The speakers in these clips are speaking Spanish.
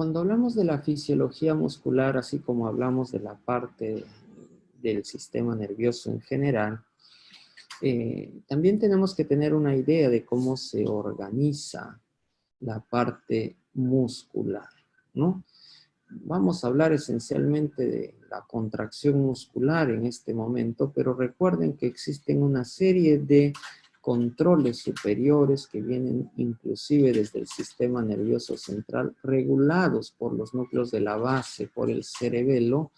Cuando hablamos de la fisiología muscular, así como hablamos de la parte del sistema nervioso en general, también tenemos que tener una idea de cómo se organiza la parte muscular, ¿no? Vamos a hablar esencialmente de la contracción muscular en este momento, pero recuerden que existen una serie de controles superiores que vienen inclusive desde el sistema nervioso central, regulados por los núcleos de la base, por el cerebelo,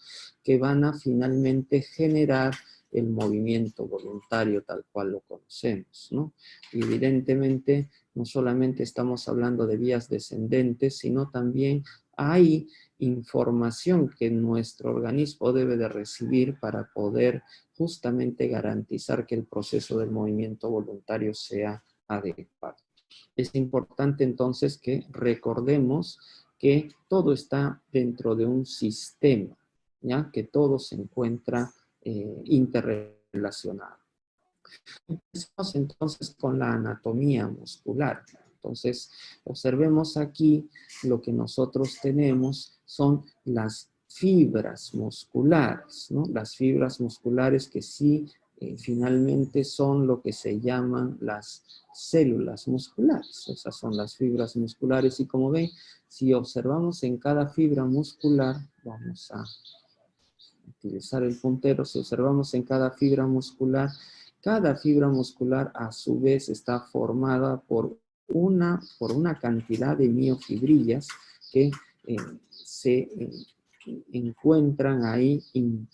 que van a finalmente generar el movimiento voluntario tal cual lo conocemos, ¿no? Y evidentemente, no solamente estamos hablando de vías descendentes, sino también hay información que nuestro organismo debe de recibir para poder justamente garantizar que el proceso del movimiento voluntario sea adecuado. Es importante entonces que recordemos que todo está dentro de un sistema, ¿ya? Que todo se encuentra interrelacionado. Empezamos entonces con la anatomía muscular. Entonces, observemos aquí lo que nosotros tenemos son las fibras musculares, ¿no? Las fibras musculares que sí finalmente son lo que se llaman las células musculares. Esas son las fibras musculares y como ven, si observamos en cada fibra muscular, vamos a utilizar el puntero, si observamos en cada fibra muscular a su vez está formada por una cantidad de miofibrillas que se encuentran ahí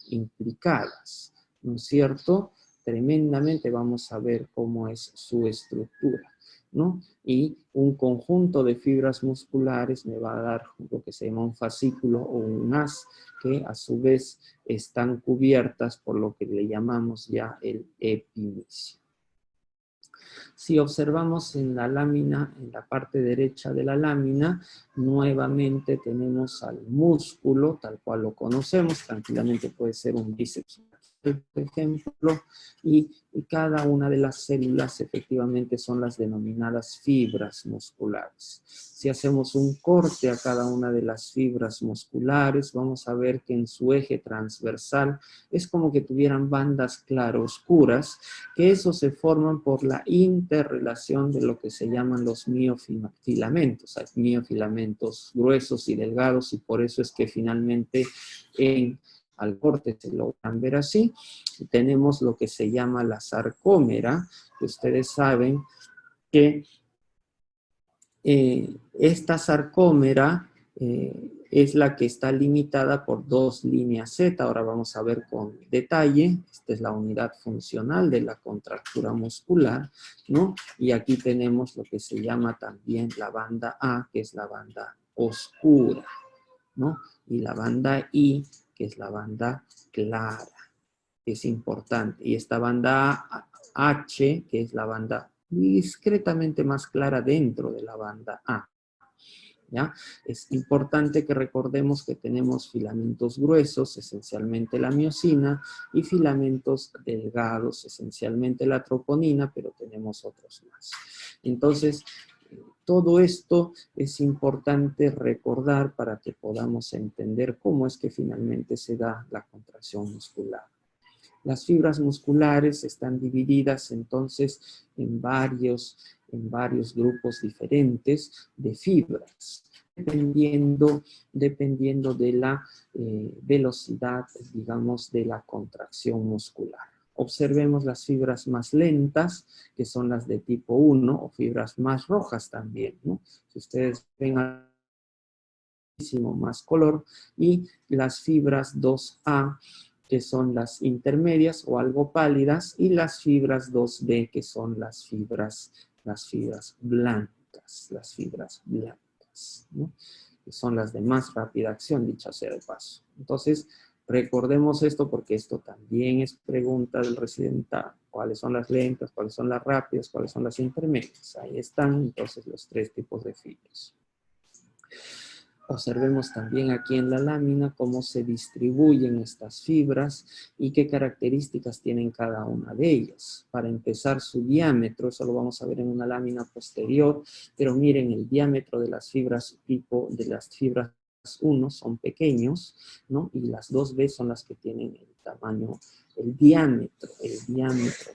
implicadas, ¿no es cierto? Tremendamente vamos a ver cómo es su estructura, ¿no? Y un conjunto de fibras musculares me va a dar lo que se llama un fascículo o un haz, que a su vez están cubiertas por lo que le llamamos ya el epimicio. Si observamos en la lámina, en la parte derecha de la lámina, nuevamente tenemos al músculo, tal cual lo conocemos, tranquilamente puede ser un bíceps, por ejemplo, y cada una de las células efectivamente son las denominadas fibras musculares. Si hacemos un corte a cada una de las fibras musculares, vamos a ver que en su eje transversal es como que tuvieran bandas claroscuras, que eso se forman por la interrelación de lo que se llaman los miofilamentos. Hay miofilamentos gruesos y delgados y por eso es que finalmente al corte se logran ver así. Tenemos lo que se llama la sarcómera, que ustedes saben que esta sarcómera es la que está limitada por dos líneas Z. Ahora vamos a ver con detalle. Esta es la unidad funcional de la contractura muscular, ¿no? Y aquí tenemos lo que se llama también la banda A, que es la banda oscura, ¿no? Y la banda I, que es la banda clara, que es importante. Y esta banda H, que es la banda discretamente más clara dentro de la banda A. ¿Ya? Es importante que recordemos que tenemos filamentos gruesos, esencialmente la miosina, y filamentos delgados, esencialmente la troponina, pero tenemos otros más. Entonces, todo esto es importante recordar para que podamos entender cómo es que finalmente se da la contracción muscular. Las fibras musculares están divididas entonces en varios grupos diferentes de fibras, dependiendo de la velocidad, digamos, de la contracción muscular. Observemos las fibras más lentas, que son las de tipo 1, o fibras más rojas también, ¿no? Si ustedes ven más color, y las fibras 2A, que son las intermedias o algo pálidas, y las fibras 2B, que son las fibras blancas, ¿no? Que son las de más rápida acción, dicho sea de paso. Entonces, recordemos esto porque esto también es pregunta del residente. ¿Cuáles son las lentas? ¿Cuáles son las rápidas? ¿Cuáles son las intermedias? Ahí están entonces los tres tipos de fibras. Observemos también aquí en la lámina cómo se distribuyen estas fibras y qué características tienen cada una de ellas. Para empezar, su diámetro, eso lo vamos a ver en una lámina posterior, pero miren el diámetro de las fibras 1 son pequeños, ¿no? Y las 2B son las que tienen el tamaño, el diámetro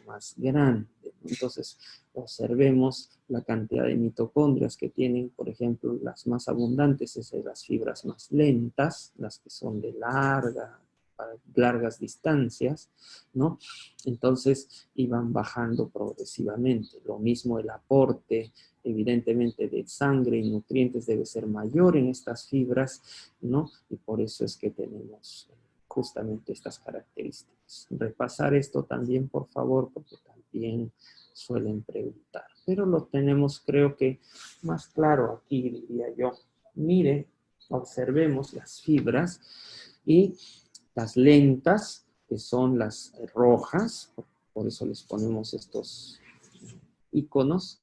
más grande. Entonces, observemos la cantidad de mitocondrias que tienen, por ejemplo, las más abundantes es de las fibras más lentas, las que son de largas distancias, ¿no? Entonces, iban bajando progresivamente. Lo mismo el aporte, evidentemente, de sangre y nutrientes debe ser mayor en estas fibras, ¿no? Y por eso es que tenemos justamente estas características. Repasar esto también, por favor, porque también suelen preguntar. Pero lo tenemos, creo que, más claro aquí, diría yo. Mire, observemos las fibras y las lentas, que son las rojas, por eso les ponemos estos iconos,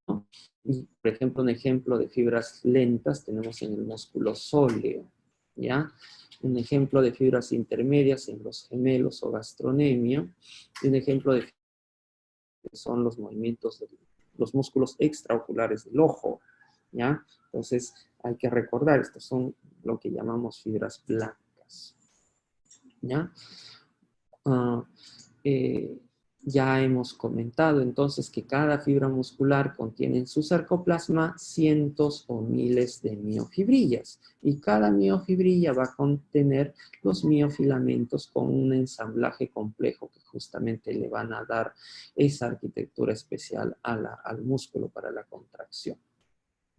¿no? Y, por ejemplo, un ejemplo de fibras lentas tenemos en el músculo sóleo, ¿ya? Un ejemplo de fibras intermedias en los gemelos o gastrocnemio, y un ejemplo de que son los movimientos de los músculos extraoculares del ojo, ¿ya? Entonces, hay que recordar, estos son lo que llamamos fibras blancas, ¿ya? Ya hemos comentado entonces que cada fibra muscular contiene en su sarcoplasma cientos o miles de miofibrillas y cada miofibrilla va a contener los miofilamentos con un ensamblaje complejo que justamente le van a dar esa arquitectura especial al músculo para la contracción,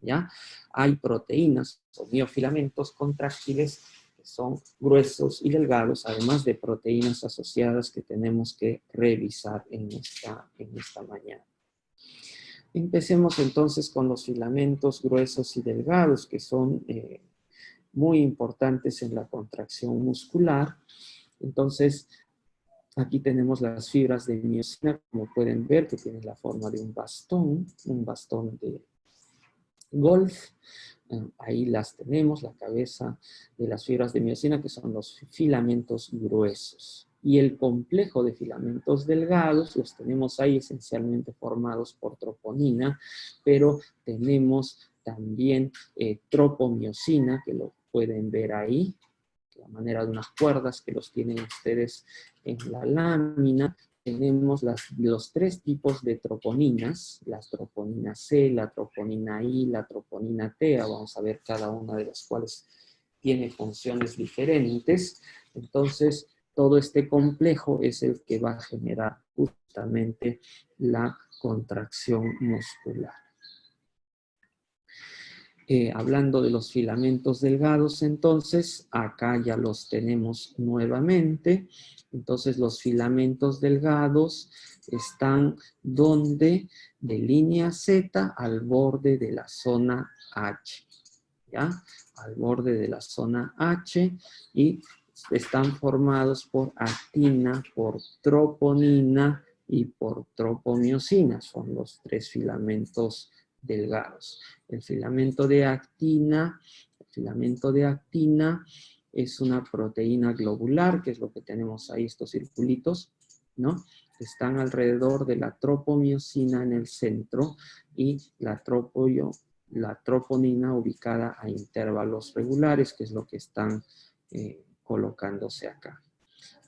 ¿ya? Hay proteínas o miofilamentos contráctiles que son gruesos y delgados, además de proteínas asociadas que tenemos que revisar en esta mañana. Empecemos entonces con los filamentos gruesos y delgados, que son muy importantes en la contracción muscular. Entonces, aquí tenemos las fibras de miosina, como pueden ver, que tienen la forma de un bastón de golf. Ahí las tenemos, la cabeza de las fibras de miosina, que son los filamentos gruesos. Y el complejo de filamentos delgados los tenemos ahí esencialmente formados por troponina, pero tenemos también tropomiosina, que lo pueden ver ahí, de la manera de unas cuerdas que los tienen ustedes en la lámina. Tenemos los 3 tipos de troponinas, la troponina C, la troponina I, la troponina T. Vamos a ver cada una de las cuales tiene funciones diferentes. Entonces, todo este complejo es el que va a generar justamente la contracción muscular. Hablando de los filamentos delgados, entonces, acá ya los tenemos nuevamente. Entonces, los filamentos delgados están donde de línea Z al borde de la zona H, ¿ya? Al borde de la zona H, y están formados por actina, por troponina y por tropomiosina. Son los 3 filamentos delgados. El filamento de actina es una proteína globular, que es lo que tenemos ahí, estos circulitos, ¿no? Están alrededor de la tropomiosina en el centro y la troponina ubicada a intervalos regulares, que es lo que están colocándose acá.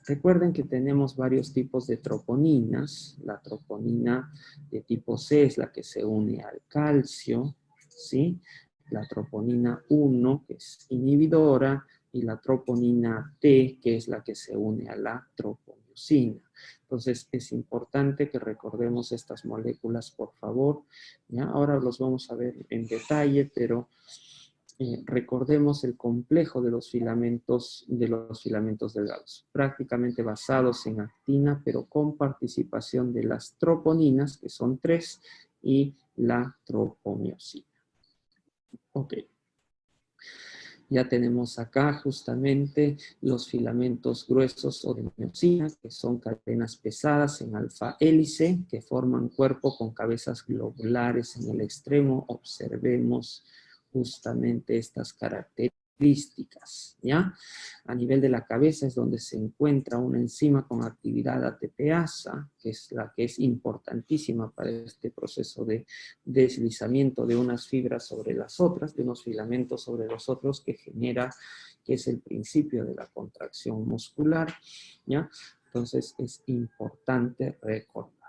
Recuerden que tenemos varios tipos de troponinas. La troponina de tipo C es la que se une al calcio, ¿sí? La troponina 1, que es inhibidora, y la troponina T, que es la que se une a la tropomiosina. Entonces, es importante que recordemos estas moléculas, por favor. ¿Ya? Ahora los vamos a ver en detalle, pero recordemos el complejo de los filamentos delgados, prácticamente basados en actina, pero con participación de las troponinas, que son 3, y la tropomiosina. Ok. Ya tenemos acá justamente los filamentos gruesos o de miosina, que son cadenas pesadas en alfa hélice, que forman cuerpo con cabezas globulares en el extremo. Observemos justamente estas características. características, ¿ya? A nivel de la cabeza es donde se encuentra una enzima con actividad ATPasa, que es la que es importantísima para este proceso de deslizamiento de unas fibras sobre las otras, de unos filamentos sobre los otros, que es el principio de la contracción muscular, ¿ya? Entonces es importante recordar.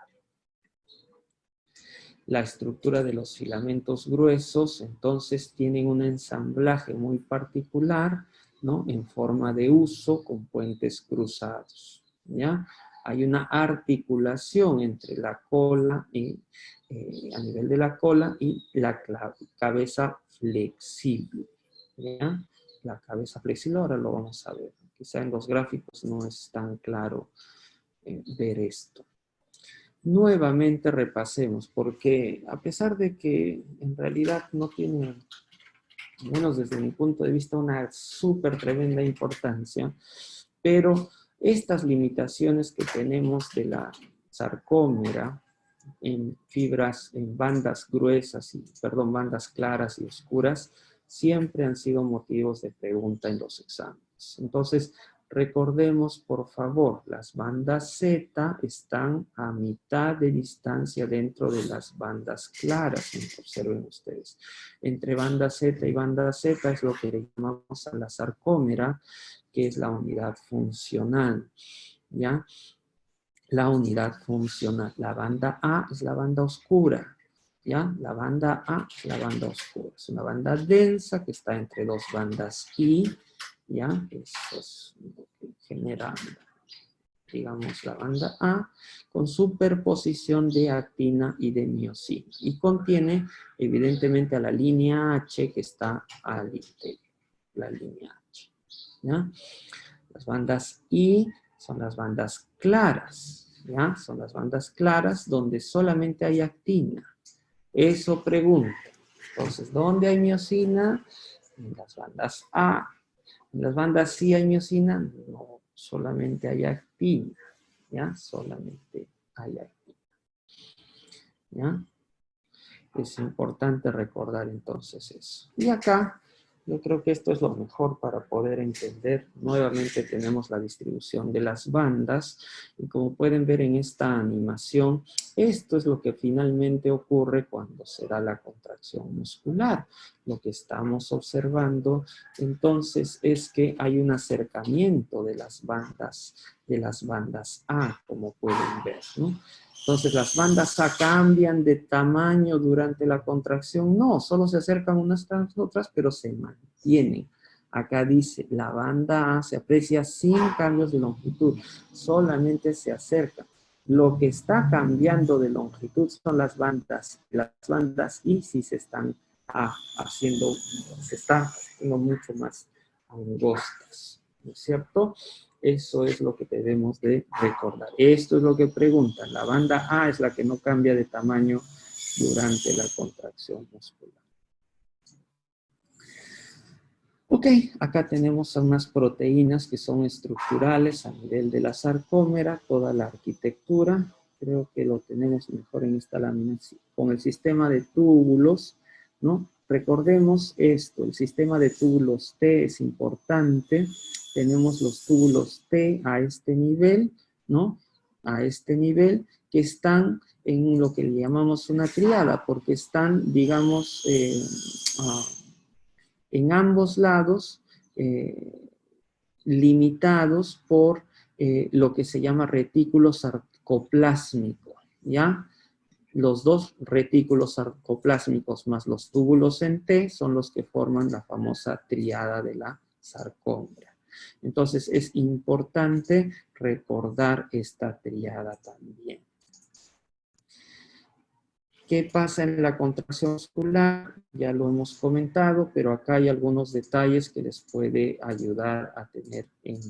La estructura de los filamentos gruesos, entonces, tienen un ensamblaje muy particular, ¿no? En forma de uso con puentes cruzados, ¿ya? Hay una articulación entre la cola, a nivel de la cola, y la cabeza flexible, ¿ya? La cabeza flexible, ahora lo vamos a ver. Quizá en los gráficos no es tan claro ver esto. Nuevamente repasemos, porque a pesar de que en realidad no tiene, al menos desde mi punto de vista, una súper tremenda importancia, pero estas limitaciones que tenemos de la sarcómera en fibras, en bandas gruesas, bandas claras y oscuras, siempre han sido motivos de pregunta en los exámenes. Entonces, recordemos, por favor, las bandas Z están a mitad de distancia dentro de las bandas claras, observen ustedes. Entre banda Z y banda Z es lo que le llamamos a la sarcómera, que es la unidad funcional, ¿ya? La unidad funcional. La banda A es la banda oscura, ¿ya? La banda A es la banda oscura. Es una banda densa que está entre dos bandas I, ¿ya? Eso es lo que genera, digamos, la banda A, con superposición de actina y de miosina. Y contiene, evidentemente, a la línea H que está al interior, la línea H, ¿ya? Las bandas I son las bandas claras, ¿ya? Son las bandas claras donde solamente hay actina. Eso pregunta. Entonces, ¿dónde hay miosina? En las bandas A. En las bandas I hay miosina, no, solamente hay actina, ¿ya? Solamente hay actina, ¿ya? Es importante recordar entonces eso. Y acá, yo creo que esto es lo mejor para poder entender. Nuevamente tenemos la distribución de las bandas y como pueden ver en esta animación, esto es lo que finalmente ocurre cuando se da la contracción muscular. Lo que estamos observando entonces es que hay un acercamiento de las bandas A, como pueden ver, ¿no? Entonces, ¿las bandas A cambian de tamaño durante la contracción? No, solo se acercan unas tras otras, pero se mantienen. Acá dice, la banda A se aprecia sin cambios de longitud, solamente se acerca. Lo que está cambiando de longitud son las bandas I sí se están haciendo mucho más angostas, ¿no es cierto? Eso es lo que debemos de recordar. Esto es lo que preguntan. La banda A es la que no cambia de tamaño durante la contracción muscular. Ok, acá tenemos unas proteínas que son estructurales a nivel de la sarcómera, toda la arquitectura. Creo que lo tenemos mejor en esta lámina con el sistema de túbulos, ¿no? Recordemos esto, el sistema de túbulos T es importante. Tenemos los túbulos T a este nivel, ¿no? A este nivel, que están en lo que le llamamos una triada, porque están, digamos, en ambos lados limitados por lo que se llama retículo sarcoplásmico, ¿ya? Los dos retículos sarcoplásmicos más los túbulos en T son los que forman la famosa triada de la sarcómera. Entonces es importante recordar esta triada también. ¿Qué pasa en la contracción muscular? Ya lo hemos comentado, pero acá hay algunos detalles que les puede ayudar a tener en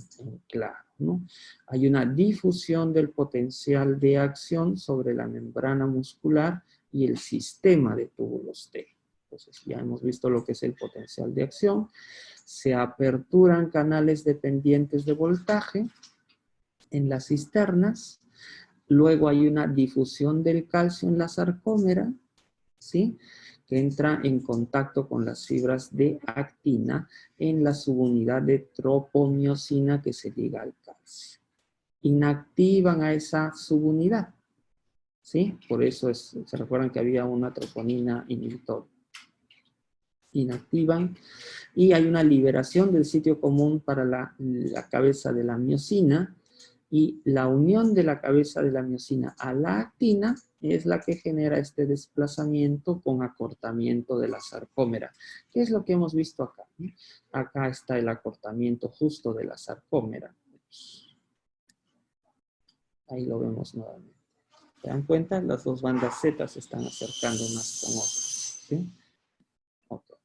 claro, ¿no? Hay una difusión del potencial de acción sobre la membrana muscular y el sistema de túbulos T. Entonces ya hemos visto lo que es el potencial de acción. Se aperturan canales dependientes de voltaje en las cisternas. Luego hay una difusión del calcio en la sarcómera, ¿sí? que entra en contacto con las fibras de actina en la subunidad de tropomiosina que se liga al calcio. Inactivan a esa subunidad, ¿sí? Por eso se recuerdan que había una troponina inhibitor. Inactivan y hay una liberación del sitio común para la cabeza de la miosina, y la unión de la cabeza de la miosina a la actina es la que genera este desplazamiento con acortamiento de la sarcómera. ¿Qué es lo que hemos visto acá? Acá está el acortamiento justo de la sarcómera. Ahí lo vemos nuevamente. ¿Se dan cuenta? Las dos bandas Z se están acercando unas con otras. ¿Sí? Okay.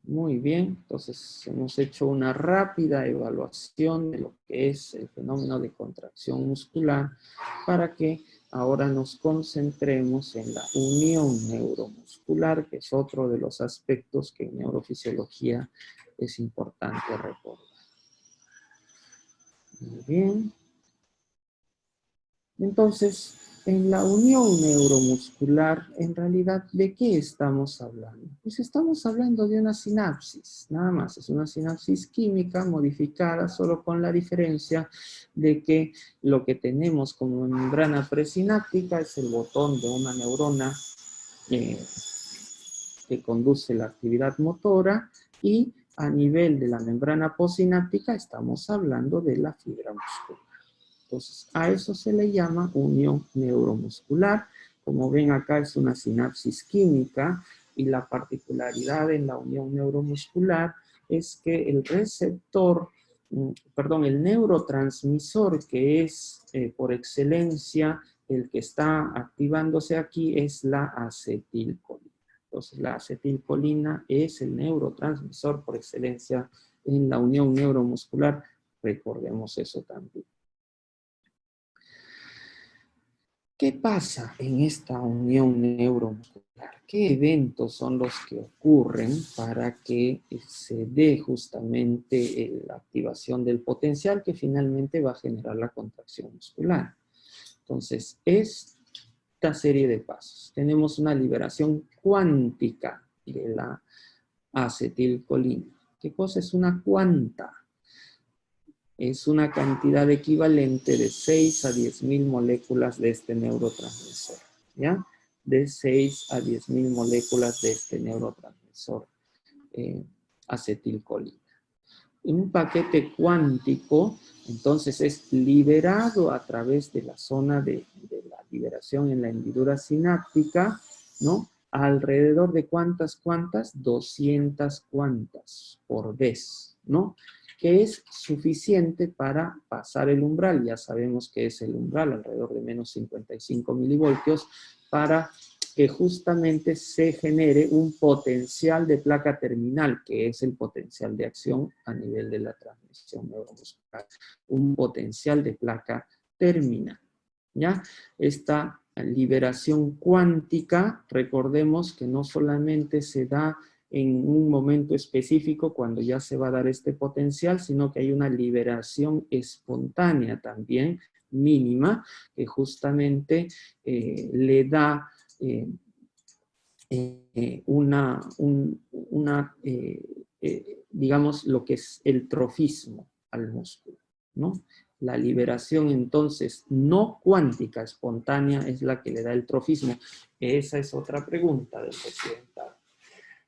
Muy bien, entonces hemos hecho una rápida evaluación de lo que es el fenómeno de contracción muscular para que ahora nos concentremos en la unión neuromuscular, que es otro de los aspectos que en neurofisiología es importante recordar. Muy bien. Entonces, en la unión neuromuscular, en realidad, ¿de qué estamos hablando? Pues estamos hablando de una sinapsis, nada más. Es una sinapsis química modificada solo con la diferencia de que lo que tenemos como membrana presináptica es el botón de una neurona que conduce la actividad motora, y a nivel de la membrana postsináptica estamos hablando de la fibra muscular. Entonces, a eso se le llama unión neuromuscular. Como ven acá es una sinapsis química, y la particularidad en la unión neuromuscular es que el receptor, el neurotransmisor que es por excelencia el que está activándose aquí es la acetilcolina. Entonces, la acetilcolina es el neurotransmisor por excelencia en la unión neuromuscular. Recordemos eso también. ¿Qué pasa en esta unión neuromuscular? ¿Qué eventos son los que ocurren para que se dé justamente la activación del potencial que finalmente va a generar la contracción muscular? Entonces, esta serie de pasos. Tenemos una liberación cuántica de la acetilcolina. ¿Qué cosa es una cuanta? Es una cantidad equivalente de 6 a 10.000 moléculas de este neurotransmisor, ¿ya? De 6 a 10.000 moléculas de este neurotransmisor acetilcolina. Un paquete cuántico, entonces, es liberado a través de la zona de la liberación en la hendidura sináptica, ¿no? Alrededor de ¿cuántas? 200 cuantas por vez, ¿no? Que es suficiente para pasar el umbral. Ya sabemos que es el umbral, alrededor de menos 55 milivoltios, para que justamente se genere un potencial de placa terminal, que es el potencial de acción a nivel de la transmisión neuromuscular. Un potencial de placa terminal, ¿ya? Esta liberación cuántica, recordemos que no solamente se da en un momento específico cuando ya se va a dar este potencial, sino que hay una liberación espontánea también, mínima, que justamente le da digamos, lo que es el trofismo al músculo, ¿no? La liberación, entonces, no cuántica, espontánea, es la que le da el trofismo. Esa es otra pregunta del occidental.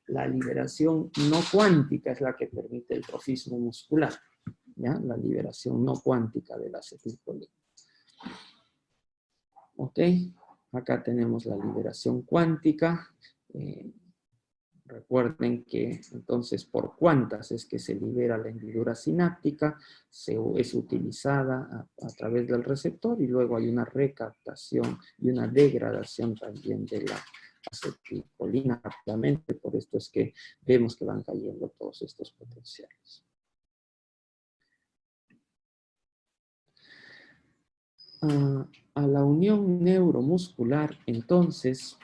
La liberación no cuántica es la que permite el trofismo muscular, ¿ya? La liberación no cuántica de la acetilcolina. ¿Ok? Acá tenemos la liberación cuántica. Recuerden que entonces por cuántas es que se libera la hendidura sináptica, es utilizada a través del receptor, y luego hay una recaptación y una degradación también de la acetilcolina rápidamente. Por esto es que vemos que van cayendo todos estos potenciales. A la unión neuromuscular, entonces,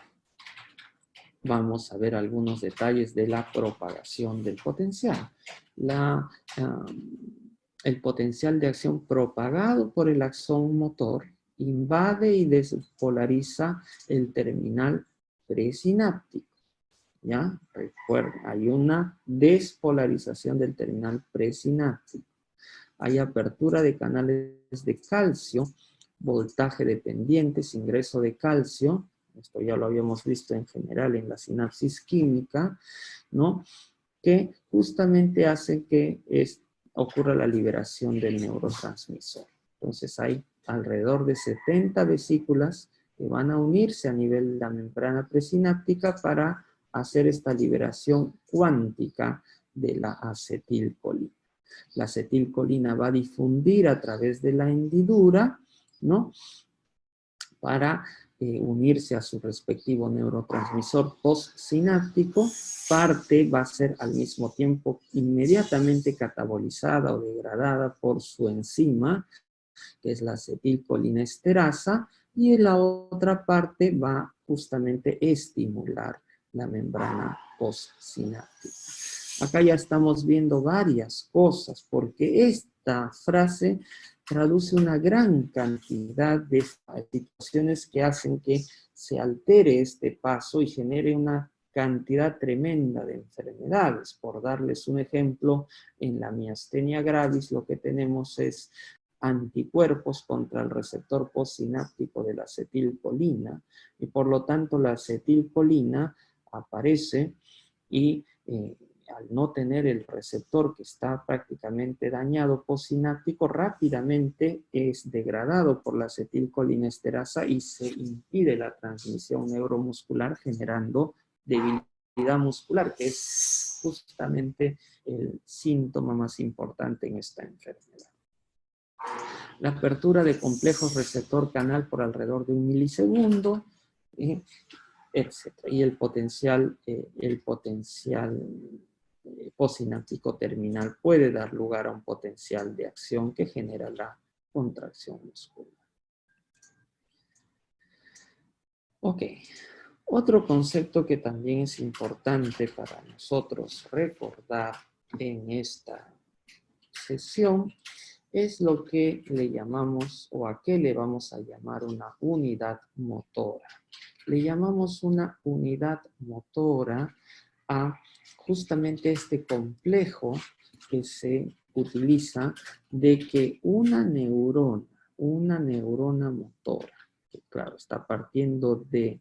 vamos a ver algunos detalles de la propagación del potencial. El potencial de acción propagado por el axón motor invade y despolariza el terminal posterior del axón. presináptico. ¿Ya? Recuerden, hay una despolarización del terminal presináptico. Hay apertura de canales de calcio, voltaje dependientes, ingreso de calcio. Esto ya lo habíamos visto en general en la sinapsis química, ¿no? Que justamente hace que ocurra la liberación del neurotransmisor. Entonces hay alrededor de 70 vesículas que van a unirse a nivel de la membrana presináptica para hacer esta liberación cuántica de la acetilcolina. La acetilcolina va a difundir a través de la hendidura, ¿no? Para unirse a su respectivo neurotransmisor postsináptico. Parte va a ser al mismo tiempo inmediatamente catabolizada o degradada por su enzima, que es la acetilcolinesterasa, y la otra parte va justamente a estimular la membrana postsináptica. Acá ya estamos viendo varias cosas, porque esta frase traduce una gran cantidad de situaciones que hacen que se altere este paso y genere una cantidad tremenda de enfermedades. Por darles un ejemplo, en la miastenia gravis lo que tenemos es anticuerpos contra el receptor postsináptico de la acetilcolina, y por lo tanto la acetilcolina aparece y al no tener el receptor que está prácticamente dañado postsináptico, rápidamente es degradado por la acetilcolinesterasa y se impide la transmisión neuromuscular, generando debilidad muscular, que es justamente el síntoma más importante en esta enfermedad. La apertura de complejos receptor canal por alrededor de 1 milisegundo, etc. Y el potencial postsináptico terminal puede dar lugar a un potencial de acción que genera la contracción muscular. Ok. Otro concepto que también es importante para nosotros recordar en esta sesión es lo que le llamamos, o a qué le vamos a llamar, una unidad motora. Le llamamos una unidad motora a justamente este complejo que se utiliza de que una neurona motora, que claro, está partiendo de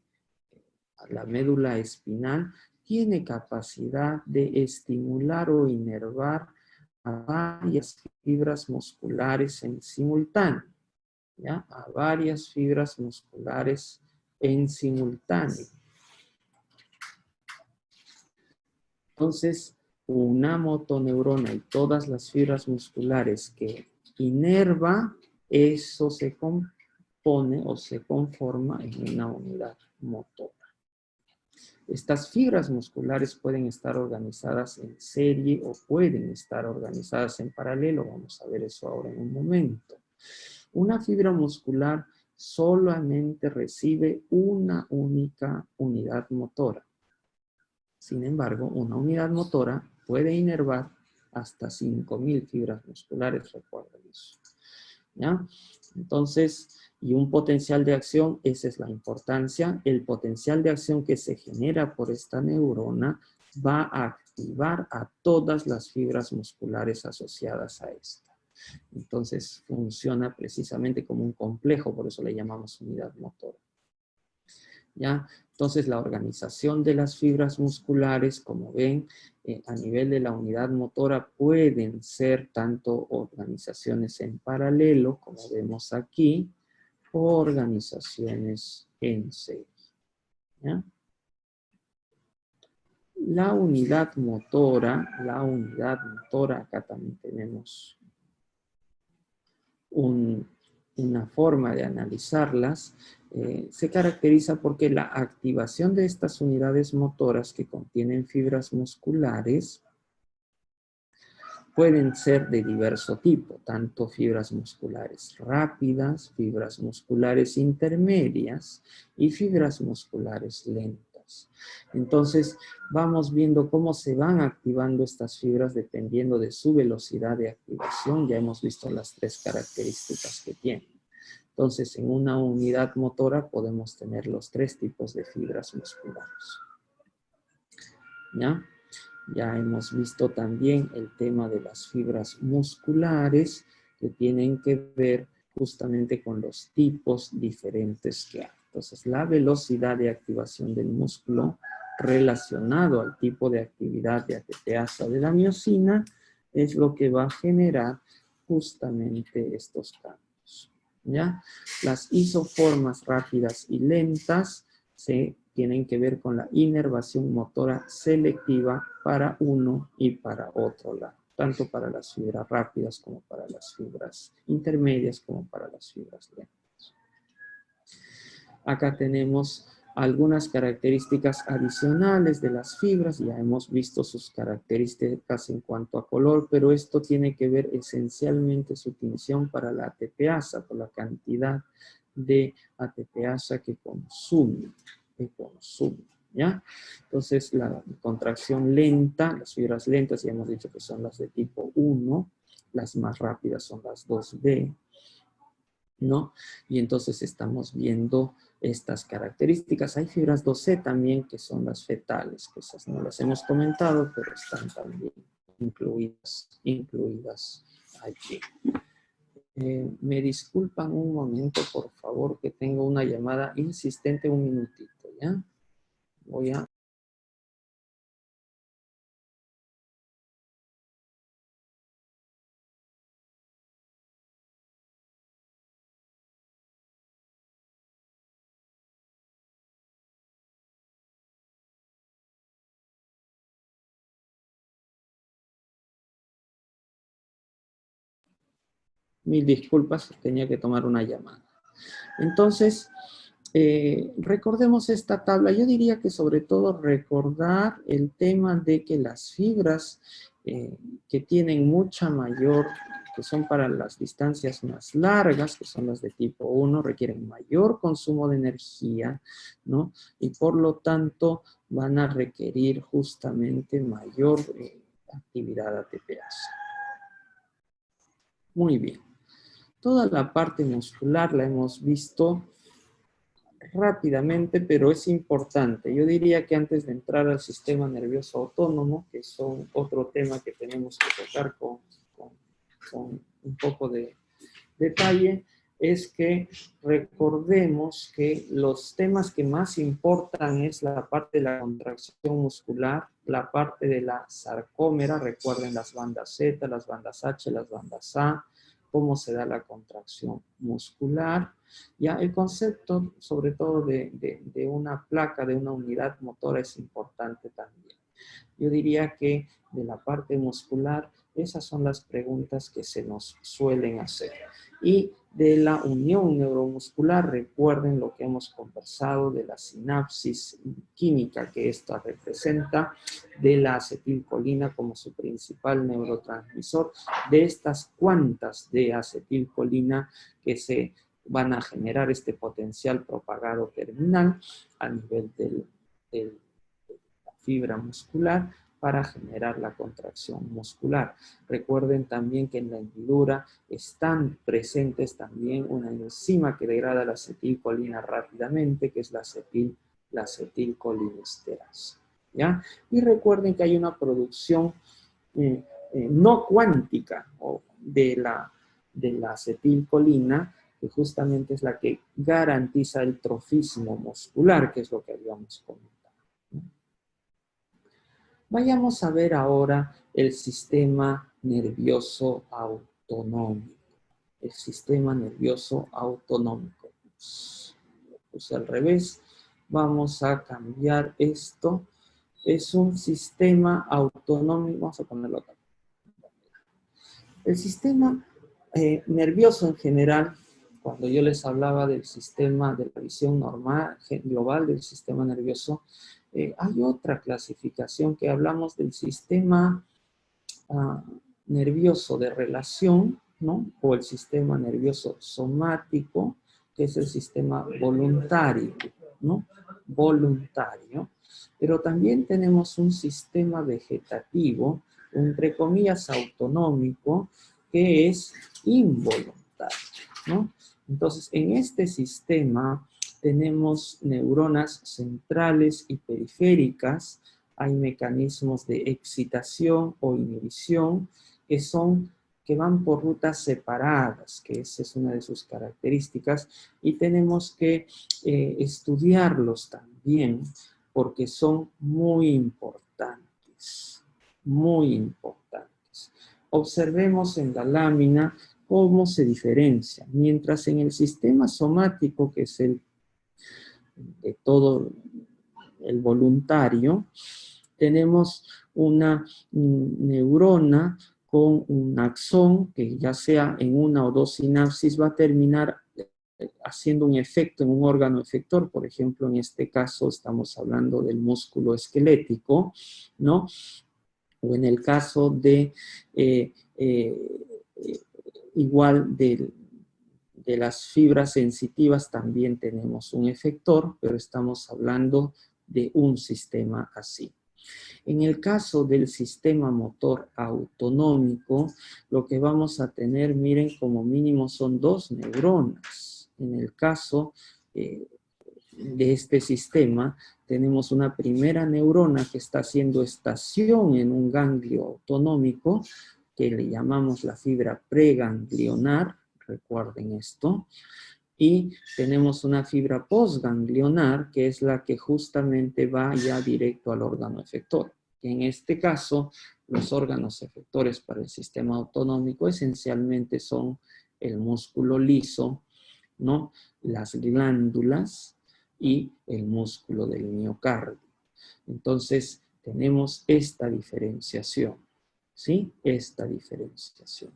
la médula espinal, tiene capacidad de estimular o inervar a varias fibras musculares en simultáneo, ¿ya? A varias fibras musculares en simultáneo. Entonces, una motoneurona y todas las fibras musculares que inerva, eso se compone o se conforma en una unidad motora. Estas fibras musculares pueden estar organizadas en serie o pueden estar organizadas en paralelo. Vamos a ver eso ahora en un momento. Una fibra muscular solamente recibe una única unidad motora. Sin embargo, una unidad motora puede inervar hasta 5.000 fibras musculares, recuerden eso. ¿Ya? Entonces, y un potencial de acción, esa es la importancia. El potencial de acción que se genera por esta neurona va a activar a todas las fibras musculares asociadas a esta. Entonces, funciona precisamente como un complejo, por eso le llamamos unidad motora. ¿Ya? Entonces, la organización de las fibras musculares, como ven, a nivel de la unidad motora pueden ser tanto organizaciones en paralelo, como vemos aquí, o organizaciones en serie. ¿Ya? La unidad motora, acá también tenemos una forma de analizarlas, se caracteriza porque la activación de estas unidades motoras que contienen fibras musculares pueden ser de diverso tipo, tanto fibras musculares rápidas, fibras musculares intermedias y fibras musculares lentas. Entonces, vamos viendo cómo se van activando estas fibras dependiendo de su velocidad de activación. Ya hemos visto las 3 características que tienen. Entonces, en una unidad motora podemos tener los 3 tipos de fibras musculares. ¿Ya? Ya hemos visto también el tema de las fibras musculares que tienen que ver justamente con los tipos diferentes que hay. Entonces, la velocidad de activación del músculo relacionado al tipo de actividad de ATPasa de la miosina es lo que va a generar justamente estos cambios. ¿Ya? Las isoformas rápidas y lentas se tienen que ver con la inervación motora selectiva para uno y para otro lado, tanto para las fibras rápidas como para las fibras intermedias como para las fibras lentas. Acá tenemos algunas características adicionales de las fibras, ya hemos visto sus características en cuanto a color, pero esto tiene que ver esencialmente su tinción para la ATPasa, por la cantidad de ATPasa que consume. ¿Ya? Entonces, la contracción lenta, las fibras lentas, ya hemos dicho que son las de tipo 1, las más rápidas son las 2B, ¿no? Y entonces estamos viendo estas características. Hay fibras 2C también, que son las fetales, que esas no las hemos comentado, pero están también incluidas allí. Me disculpan un momento, por favor, que tengo una llamada insistente, un minutito, ¿ya? Voy a... Mil disculpas, tenía que tomar una llamada. Entonces, recordemos esta tabla. Yo diría que sobre todo recordar el tema de que las fibras que tienen mucha mayor, que son para las distancias más largas, que son las de tipo 1, requieren mayor consumo de energía, ¿no? Y por lo tanto van a requerir justamente mayor actividad ATPasa. Muy bien. Toda la parte muscular la hemos visto rápidamente, pero es importante. Yo diría que antes de entrar al sistema nervioso autónomo, que son otro tema que tenemos que tocar con un poco de detalle, es que recordemos que los temas que más importan es la parte de la contracción muscular, la parte de la sarcómera, recuerden las bandas Z, las bandas H, las bandas A, cómo se da la contracción muscular. Ya el concepto, sobre todo de una placa, de una unidad motora, es importante también. Yo diría que de la parte muscular, esas son las preguntas que se nos suelen hacer. Y de la unión neuromuscular, recuerden lo que hemos conversado de la sinapsis química que esta representa, de la acetilcolina como su principal neurotransmisor, de estas cuantas de acetilcolina que se van a generar este potencial propagado terminal a nivel de la fibra muscular para generar la contracción muscular. Recuerden también que en la hendidura están presentes también una enzima que degrada la acetilcolina rápidamente, que es la acetilcolinesterasa. ¿Ya? Y recuerden que hay una producción no cuántica de la acetilcolina, que justamente es la que garantiza el trofismo muscular, que es lo que habíamos comentado. Vayamos a ver ahora el sistema nervioso autonómico. El sistema nervioso autonómico. Lo puse al revés. Vamos a cambiar esto. Es un sistema autonómico. Vamos a ponerlo acá. El sistema nervioso en general, cuando yo les hablaba del sistema, de la visión normal, global del sistema nervioso, hay otra clasificación que hablamos del sistema nervioso de relación, ¿no? O el sistema nervioso somático, que es el sistema voluntario, ¿no? Voluntario. Pero también tenemos un sistema vegetativo, entre comillas autonómico, que es involuntario, ¿no? Entonces, en este sistema tenemos neuronas centrales y periféricas, hay mecanismos de excitación o inhibición que van por rutas separadas, que esa es una de sus características, y tenemos que estudiarlos también porque son muy importantes, muy importantes. Observemos en la lámina cómo se diferencia. Mientras en el sistema somático, que es el de todo el voluntario, tenemos una neurona con un axón que ya sea en una o dos sinapsis va a terminar haciendo un efecto en un órgano efector. Por ejemplo, en este caso estamos hablando del músculo esquelético, ¿no? O en el caso de igual de las fibras sensitivas también tenemos un efector, pero estamos hablando de un sistema así. En el caso del sistema motor autonómico, lo que vamos a tener, miren, como mínimo son 2 neuronas. En el caso de este sistema, tenemos una primera neurona que está haciendo estación en un ganglio autonómico, que le llamamos la fibra preganglionar, recuerden esto, y tenemos una fibra postganglionar, que es la que justamente va ya directo al órgano efector. En este caso, los órganos efectores para el sistema autonómico esencialmente son el músculo liso, ¿no? Las glándulas y el músculo del miocardio. Entonces, tenemos esta diferenciación, ¿sí? Esta diferenciación.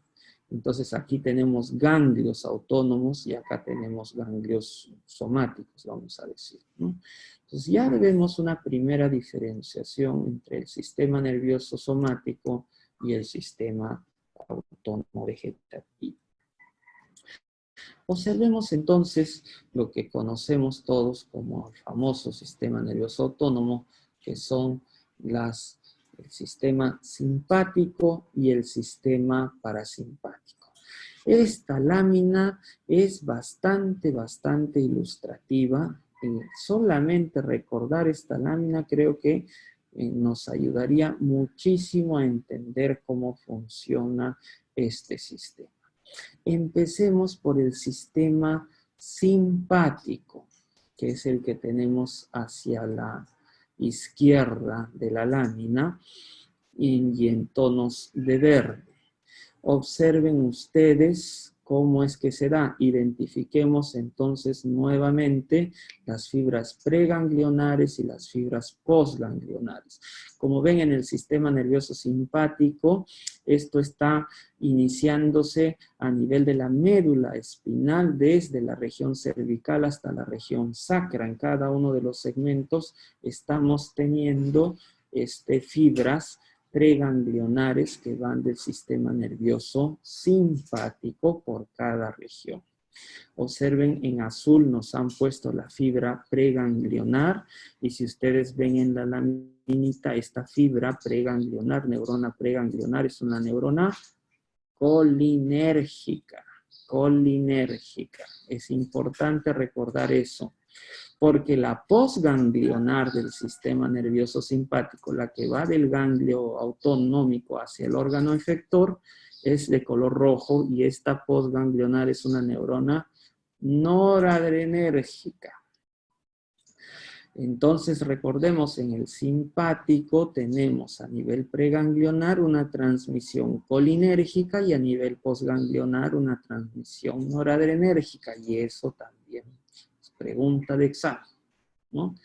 Entonces, aquí tenemos ganglios autónomos y acá tenemos ganglios somáticos, vamos a decir, ¿no? Entonces, ya vemos una primera diferenciación entre el sistema nervioso somático y el sistema autónomo vegetativo. Observemos entonces lo que conocemos todos como el famoso sistema nervioso autónomo, que son el sistema simpático y el sistema parasimpático. Esta lámina es bastante ilustrativa. Solamente recordar esta lámina creo que nos ayudaría muchísimo a entender cómo funciona este sistema. Empecemos por el sistema simpático, que es el que tenemos hacia la izquierda de la lámina y en tonos de verde. Observen ustedes cómo es que se da. Identifiquemos entonces nuevamente las fibras preganglionares y las fibras postganglionares. Como ven en el sistema nervioso simpático, esto está iniciándose a nivel de la médula espinal, desde la región cervical hasta la región sacra. En cada uno de los segmentos estamos teniendo fibras preganglionares que van del sistema nervioso simpático por cada región. Observen, en azul nos han puesto la fibra preganglionar, y si ustedes ven en la laminita, esta fibra preganglionar, neurona preganglionar, es una neurona colinérgica. Colinérgica. Es importante recordar eso, porque la postganglionar del sistema nervioso simpático, la que va del ganglio autonómico hacia el órgano efector, es de color rojo, y esta postganglionar es una neurona noradrenérgica. Entonces, recordemos, en el simpático tenemos a nivel preganglionar una transmisión colinérgica y a nivel postganglionar una transmisión noradrenérgica, y eso también es pregunta de examen, ¿no?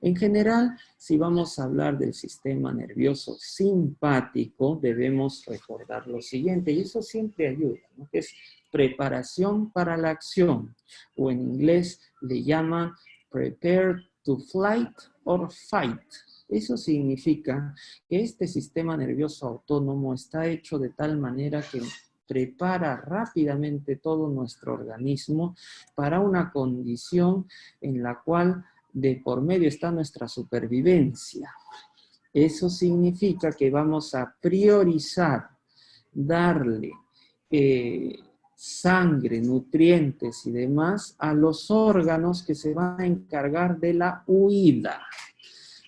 En general, si vamos a hablar del sistema nervioso simpático, debemos recordar lo siguiente, y eso siempre ayuda, ¿no? Que es preparación para la acción, o en inglés le llaman prepare to flight or fight. Eso significa que este sistema nervioso autónomo está hecho de tal manera que prepara rápidamente todo nuestro organismo para una condición en la cual de por medio está nuestra supervivencia. Eso significa que vamos a priorizar, darle sangre, nutrientes y demás a los órganos que se van a encargar de la huida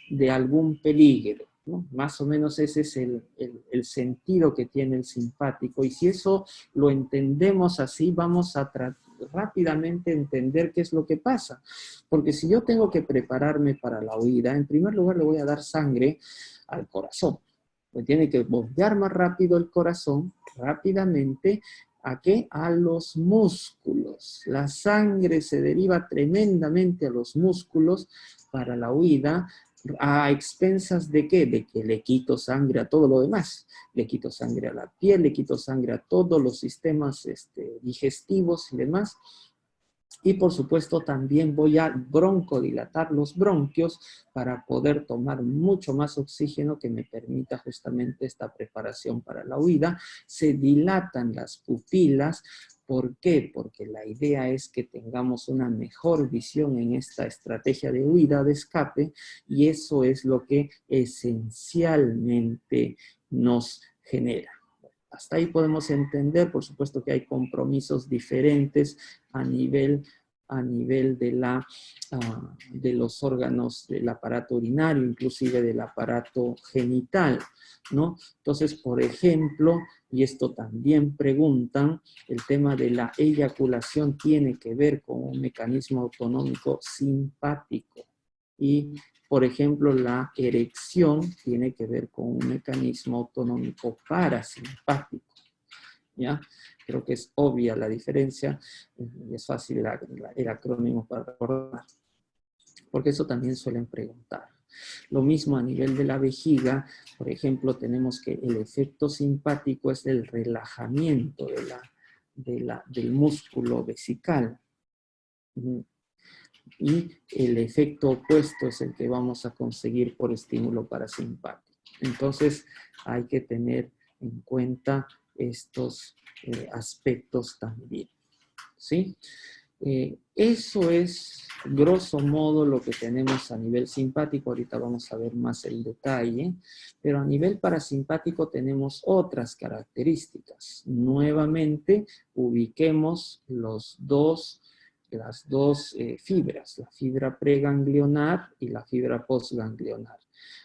de algún peligro, ¿no? Más o menos ese es el sentido que tiene el simpático. Y si eso lo entendemos así, vamos a rápidamente entender qué es lo que pasa. Porque si yo tengo que prepararme para la huida, en primer lugar le voy a dar sangre al corazón. Pues tiene que bombear más rápido el corazón, rápidamente. ¿A qué? A los músculos. La sangre se deriva tremendamente a los músculos para la huida, a expensas de qué? De que le quito sangre a todo lo demás. Le quito sangre a la piel, le quito sangre a todos los sistemas digestivos y demás. Y por supuesto también voy a broncodilatar los bronquios para poder tomar mucho más oxígeno que me permita justamente esta preparación para la huida. Se dilatan las pupilas. ¿Por qué? Porque la idea es que tengamos una mejor visión en esta estrategia de huida, de escape, y eso es lo que esencialmente nos genera. Hasta ahí podemos entender, por supuesto que hay compromisos diferentes a nivel de los órganos del aparato urinario, inclusive del aparato genital, ¿no? Entonces, por ejemplo, y esto también preguntan, el tema de la eyaculación tiene que ver con un mecanismo autonómico simpático. Y, por ejemplo, la erección tiene que ver con un mecanismo autonómico parasimpático. ¿Ya? Creo que es obvia la diferencia y es fácil el acrónimo para recordar, porque eso también suelen preguntar. Lo mismo a nivel de la vejiga, por ejemplo, tenemos que el efecto simpático es el relajamiento del músculo vesical. Y el efecto opuesto es el que vamos a conseguir por estímulo parasimpático. Entonces, hay que tener en cuenta estos aspectos también, ¿sí? Eso es, grosso modo, lo que tenemos a nivel simpático. Ahorita vamos a ver más el detalle, pero a nivel parasimpático tenemos otras características. Nuevamente, ubiquemos las dos fibras, la fibra preganglionar y la fibra postganglionar.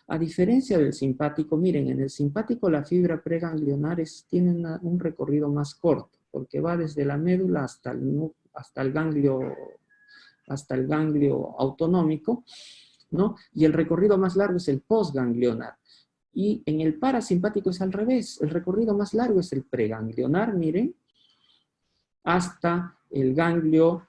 A diferencia del simpático, miren, en el simpático la fibra preganglionar tiene un recorrido más corto, porque va desde la médula hasta el ganglio autonómico, ¿no? Y el recorrido más largo es el postganglionar. Y en el parasimpático es al revés, el recorrido más largo es el preganglionar, miren, hasta el ganglio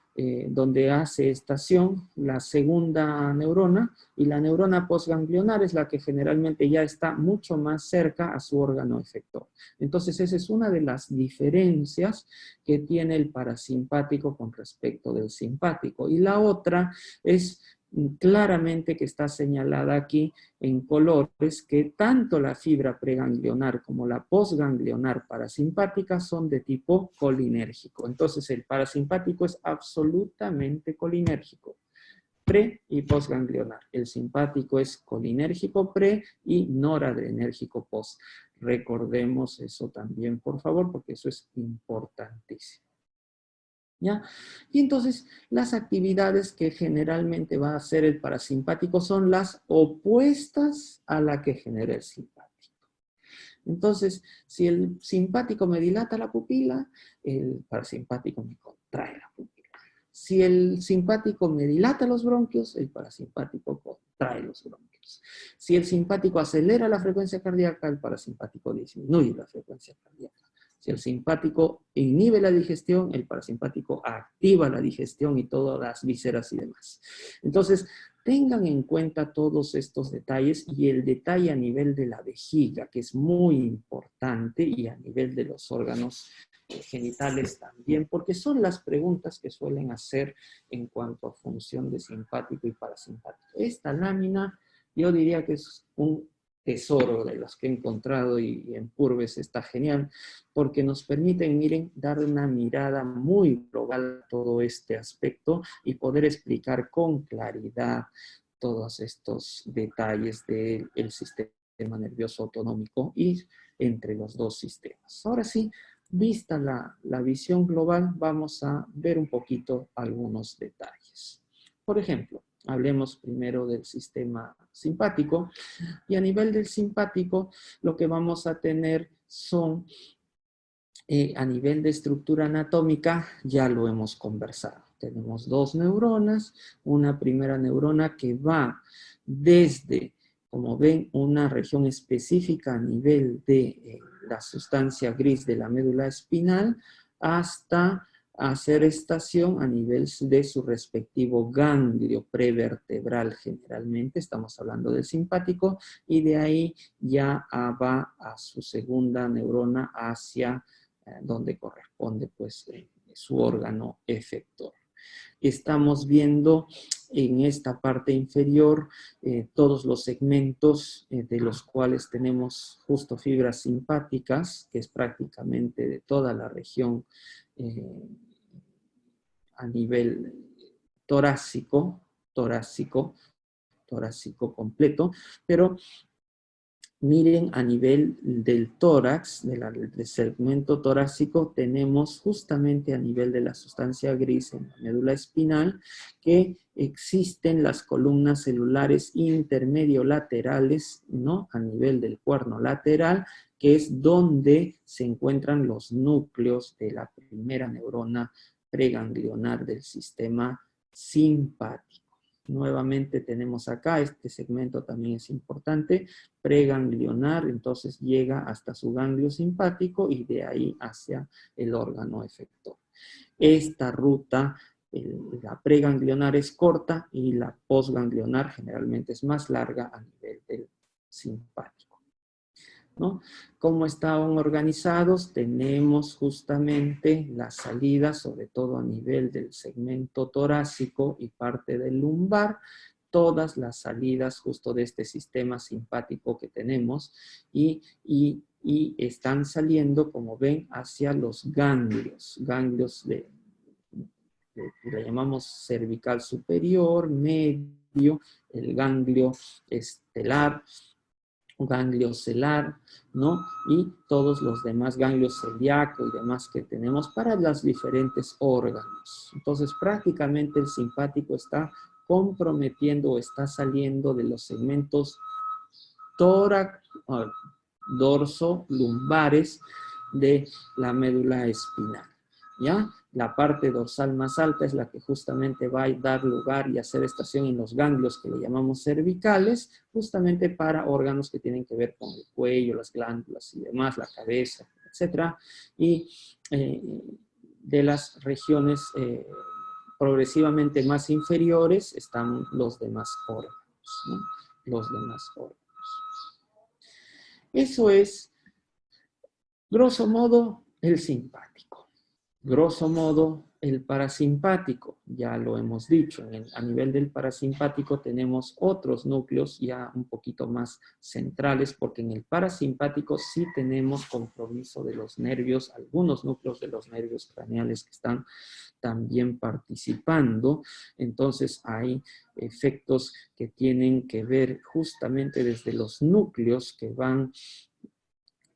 donde hace estación la segunda neurona, y la neurona postganglionar es la que generalmente ya está mucho más cerca a su órgano efector. Entonces esa es una de las diferencias que tiene el parasimpático con respecto del simpático. Y la otra es claramente que está señalada aquí en colores, que tanto la fibra preganglionar como la postganglionar parasimpática son de tipo colinérgico. Entonces el parasimpático es absolutamente colinérgico, pre y postganglionar. El simpático es colinérgico pre y noradrenérgico post. Recordemos eso también, por favor, porque eso es importantísimo. ¿Ya? Y entonces las actividades que generalmente va a hacer el parasimpático son las opuestas a la que genera el simpático. Entonces, si el simpático me dilata la pupila, el parasimpático me contrae la pupila. Si el simpático me dilata los bronquios, el parasimpático contrae los bronquios. Si el simpático acelera la frecuencia cardíaca, el parasimpático disminuye la frecuencia cardíaca. Si el simpático inhibe la digestión, el parasimpático activa la digestión y todas las vísceras y demás. Entonces, tengan en cuenta todos estos detalles y el detalle a nivel de la vejiga, que es muy importante, y a nivel de los órganos genitales también, porque son las preguntas que suelen hacer en cuanto a función de simpático y parasimpático. Esta lámina, yo diría que es un tesoro de los que he encontrado y en Purves está genial, porque nos permiten, miren, dar una mirada muy global a todo este aspecto y poder explicar con claridad todos estos detalles del sistema nervioso autonómico y entre los dos sistemas. Ahora sí, vista la visión global, vamos a ver un poquito algunos detalles. Por ejemplo, hablemos primero del sistema simpático. Y a nivel del simpático, lo que vamos a tener son, a nivel de estructura anatómica, ya lo hemos conversado. Tenemos dos neuronas, una primera neurona que va desde, como ven, una región específica a nivel de la sustancia gris de la médula espinal, hasta hacer estación a nivel de su respectivo ganglio prevertebral. Generalmente estamos hablando del simpático, y de ahí ya va a su segunda neurona hacia donde corresponde pues su órgano efector. Estamos viendo en esta parte inferior todos los segmentos de los cuales tenemos justo fibras simpáticas, que es prácticamente de toda la región a nivel torácico completo, pero miren, a nivel del tórax, del segmento torácico, tenemos justamente a nivel de la sustancia gris en la médula espinal, que existen las columnas celulares intermedio-laterales, ¿no? A nivel del cuerno lateral, que es donde se encuentran los núcleos de la primera neurona preganglionar del sistema simpático. Nuevamente tenemos acá, este segmento también es importante, preganglionar, entonces llega hasta su ganglio simpático y de ahí hacia el órgano efector. Esta ruta, la preganglionar es corta y la postganglionar generalmente es más larga a nivel del simpático, ¿no? ¿Cómo estaban organizados? Tenemos justamente la salida, sobre todo a nivel del segmento torácico y parte del lumbar, todas las salidas justo de este sistema simpático que tenemos y están saliendo, como ven, hacia los ganglios le llamamos cervical superior, medio, el ganglio estelar, ganglio celar, ¿no? Y todos los demás ganglios celíaco y demás que tenemos para los diferentes órganos. Entonces, prácticamente el simpático está comprometiendo o está saliendo de los segmentos tórax, dorso, lumbares de la médula espinal, ¿ya? La parte dorsal más alta es la que justamente va a dar lugar y hacer estación en los ganglios que le llamamos cervicales, justamente para órganos que tienen que ver con el cuello, las glándulas y demás, la cabeza, etc. Y de las regiones progresivamente más inferiores están los demás órganos, ¿no? Los demás órganos. Eso es, grosso modo, el simpático. Grosso modo, el parasimpático, ya lo hemos dicho, a nivel del parasimpático tenemos otros núcleos ya un poquito más centrales, porque en el parasimpático sí tenemos compromiso de los nervios, algunos núcleos de los nervios craneales que están también participando. Entonces hay efectos que tienen que ver justamente desde los núcleos que van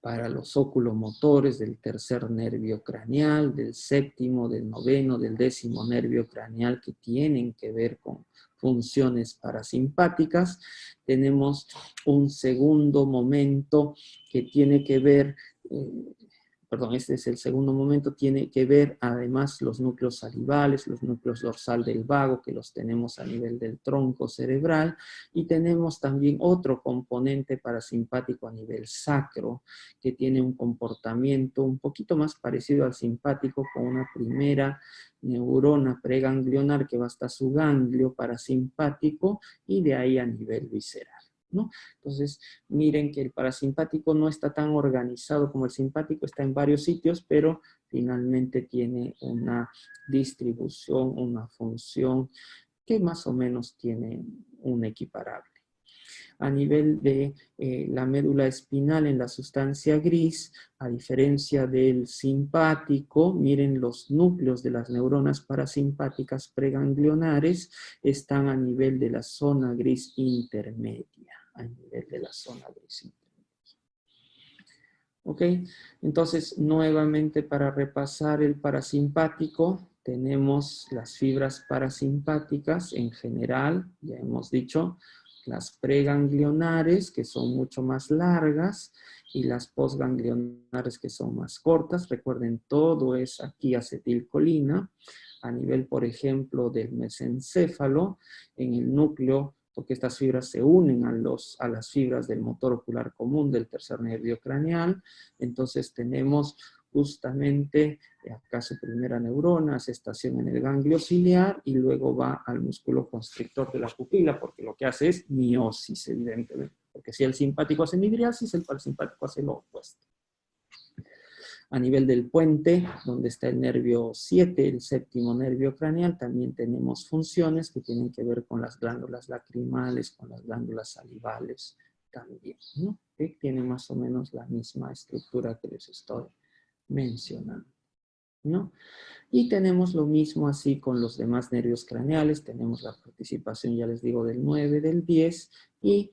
para los oculomotores del tercer nervio craneal, del séptimo, del noveno, del décimo nervio craneal, que tienen que ver con funciones parasimpáticas. Tenemos un segundo momento que tiene que ver, este es el segundo momento, tiene que ver además los núcleos salivales, los núcleos dorsal del vago, que los tenemos a nivel del tronco cerebral, y tenemos también otro componente parasimpático a nivel sacro, que tiene un comportamiento un poquito más parecido al simpático, con una primera neurona preganglionar que va hasta su ganglio parasimpático, y de ahí a nivel visceral, ¿no? Entonces, miren que el parasimpático no está tan organizado como el simpático, está en varios sitios, pero finalmente tiene una distribución, una función que más o menos tiene un equiparable. A nivel de la médula espinal en la sustancia gris, a diferencia del simpático, miren los núcleos de las neuronas parasimpáticas preganglionares están a nivel de la zona gris intermedia, a nivel de la zona gris intermedia. ¿Ok? Entonces, nuevamente para repasar el parasimpático, tenemos las fibras parasimpáticas en general, ya hemos dicho, las preganglionares, que son mucho más largas, y las postganglionares, que son más cortas. Recuerden, todo es aquí acetilcolina. A nivel, por ejemplo, del mesencéfalo, en el núcleo, porque estas fibras se unen a las fibras del motor ocular común del tercer nervio craneal. Entonces tenemos justamente acá su primera neurona, se estaciona en el ganglio ciliar y luego va al músculo constrictor de la pupila, porque lo que hace es miosis, evidentemente. Porque si el simpático hace midriasis, el parasimpático hace lo opuesto. A nivel del puente, donde está el nervio 7, el séptimo nervio craneal, también tenemos funciones que tienen que ver con las glándulas lacrimales, con las glándulas salivales también, ¿no? Que tienen más o menos la misma estructura que les estoy mencionando, ¿no? Y tenemos lo mismo así con los demás nervios craneales, tenemos la participación, ya les digo, del 9, del 10, y